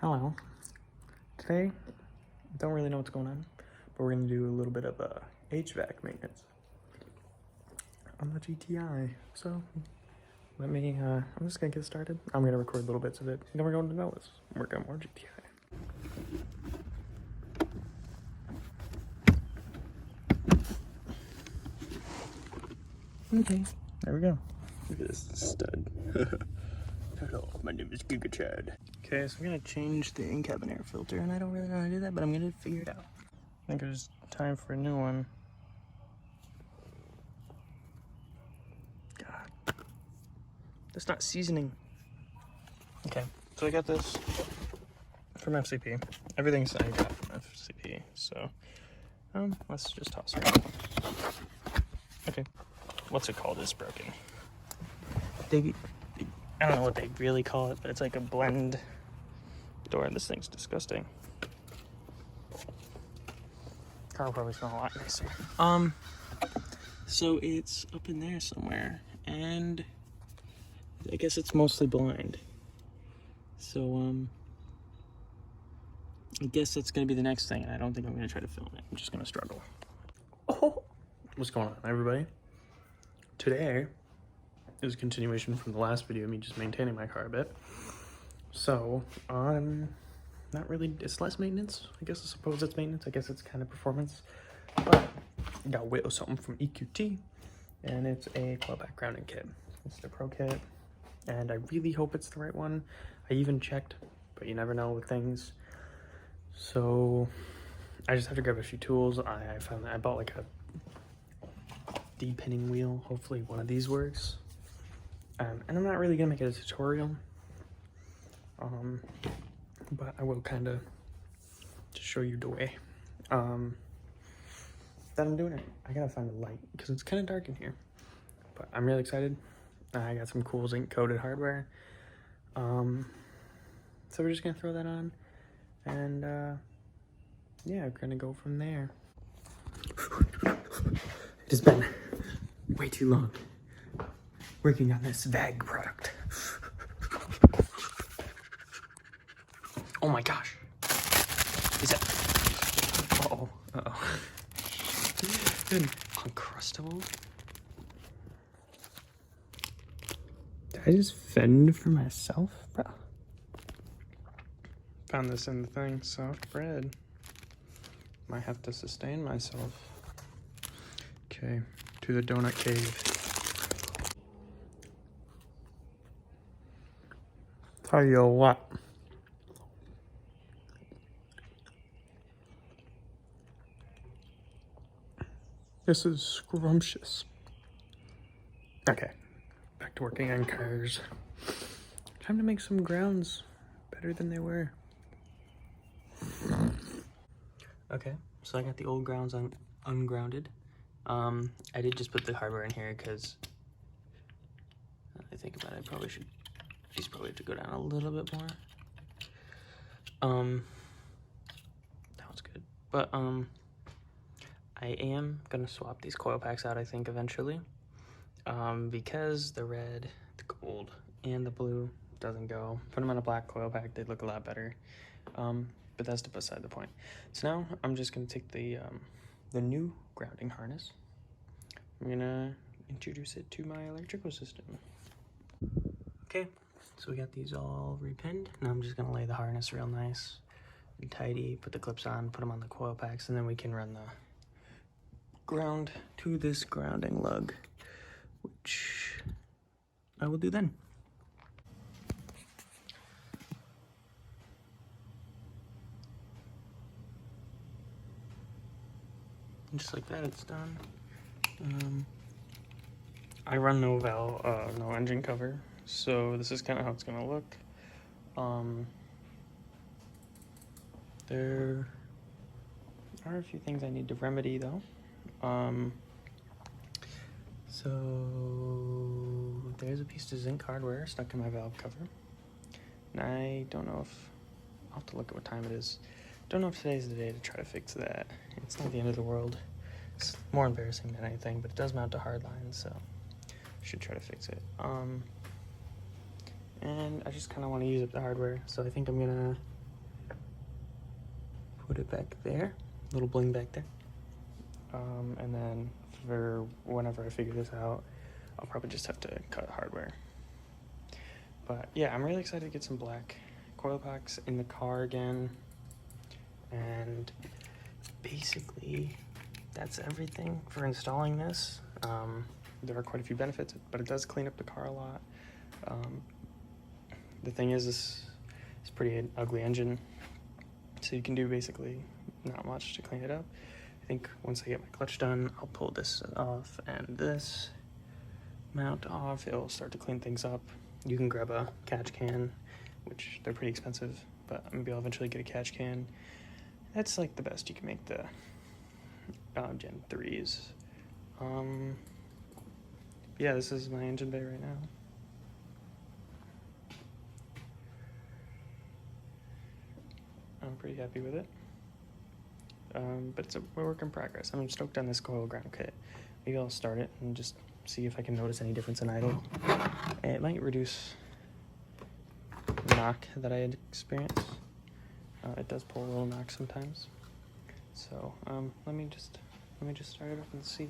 Hello. Today, don't really know what's going on, but we're gonna do a little bit of HVAC maintenance on the GTI. So let me, I'm just gonna get started. I'm gonna record little bits of it, and then we're going to Noah's. Work on more GTI. Okay, there we go. Look at this stud. Hello, my name is Giga Chad. Okay, so I'm gonna change the in-cabin air filter, and I don't really know how to do that, but I'm gonna figure it out. I think it's time for a new one. God, that's not seasoning. Okay, so I got this from FCP. Everything's I got from FCP, so let's just toss it. Okay, what's it called? It's broken. I don't know what they really call it, but it's like a blend door. This thing's disgusting. Car will probably smell a lot nicer. So it's up in there somewhere, and I guess it's mostly blind. So I guess that's gonna be the next thing, and I don't think I'm gonna try to film it. I'm just gonna struggle. Oh, what's going on, everybody? Today is a continuation from the last video, me just maintaining my car a bit. So not really, it's less maintenance. I guess I suppose it's maintenance. I guess it's kind of performance. But I got with something from EQT, and it's a coil pack grounding kit. It's the Pro kit, and I really hope it's the right one. I even checked, but you never know with things. So I just have to grab a few tools. I found that I bought like a D-pinning wheel. Hopefully one of these works. And I'm not really gonna make it a tutorial. But I will kind of just show you the way that I'm doing it. I gotta find a light because it's kind of dark in here, but I'm really excited. I got some cool zinc coated hardware. So we're just gonna throw that on, and yeah, we're gonna go from there. It has been way too long working on this VAG product. Oh my gosh. Is that? Uh-oh. Uncrustable? Did I just fend for myself, bro? Found this in the thing, soft bread. Might have to sustain myself. Okay, to the donut cave. Tell you what. This is scrumptious. Okay, back to working on cars. Time to make some grounds better than they were. Okay, so I got the old grounds ungrounded. I did just put the hardware in here because I think about it, I probably should. These probably have to go down a little bit more. That was good, but I am gonna swap these coil packs out, I think, eventually, because the red, the gold, and the blue doesn't go. Put them on a black coil pack, they'd look a lot better, but that's beside the point. So now I'm just gonna take the new grounding harness. I'm gonna introduce it to my electrical system. Okay, so we got these all repinned. Now I'm just gonna lay the harness real nice and tidy, put the clips on, put them on the coil packs, and then we can run the ground to this grounding lug, which I will do then. And just like that, it's done. I run no valve, no engine cover, so this is kind of how it's gonna look. There are a few things I need to remedy though. So there's a piece of zinc hardware stuck in my valve cover. And I don't know if, I'll have to look at what time it is. Don't know if today's the day to try to fix that. It's not the end of the world. It's more embarrassing than anything, but it does mount to hard lines, so I should try to fix it. And I just kind of want to use up the hardware, so I think I'm gonna put it back there, little bling back there. And then for whenever I figure this out, I'll probably just have to cut hardware. But yeah, I'm really excited to get some black coil packs in the car again. And basically, that's everything for installing this. There are quite a few benefits, but it does clean up the car a lot. The thing is, this is pretty ugly engine, so you can do basically not much to clean it up. I think once I get my clutch done, I'll pull this off and this mount off. It'll start to clean things up. You can grab a catch can, which they're pretty expensive, but maybe I'll eventually get a catch can. That's like the best you can make the Gen 3s. Yeah, this is my engine bay right now. I'm pretty happy with it. But it's a work in progress. I'm stoked on this coil ground kit. Maybe I'll start it and just see if I can notice any difference in idle. It might reduce the knock that I had experienced. It does pull a little knock sometimes. So let me just start it up and see.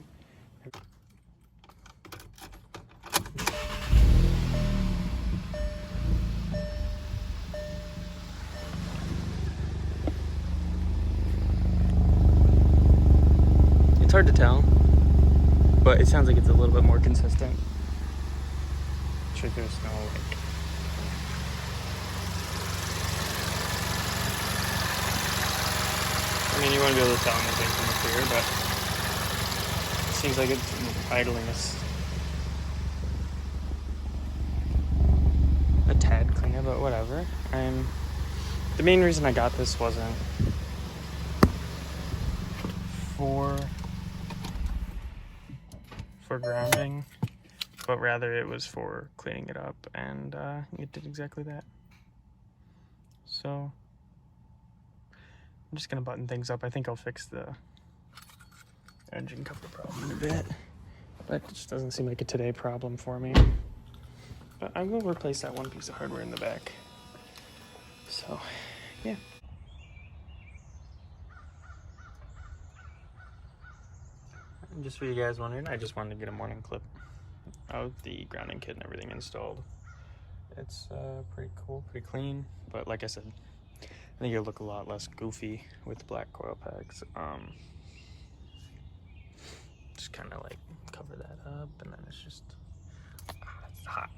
It's hard to tell, but it sounds like it's a little bit more consistent. Sure, there's no like. I mean, you want to be able to tell anything from up here, but it seems like it's idling a tad cleaner, but whatever. The main reason I got this wasn't for grounding, but rather it was for cleaning it up, and it did exactly that. So I'm just gonna button things up. I think I'll fix the engine cover problem in a bit, but it just doesn't seem like a today problem for me. But I will replace that one piece of hardware in the back. So yeah. And just for you guys wondering, I just wanted to get a morning clip of the grounding kit and everything installed. It's pretty cool, pretty clean, but like I said, I think it'll look a lot less goofy with black coil packs. Just kind of like cover that up, and then it's just, it's hot.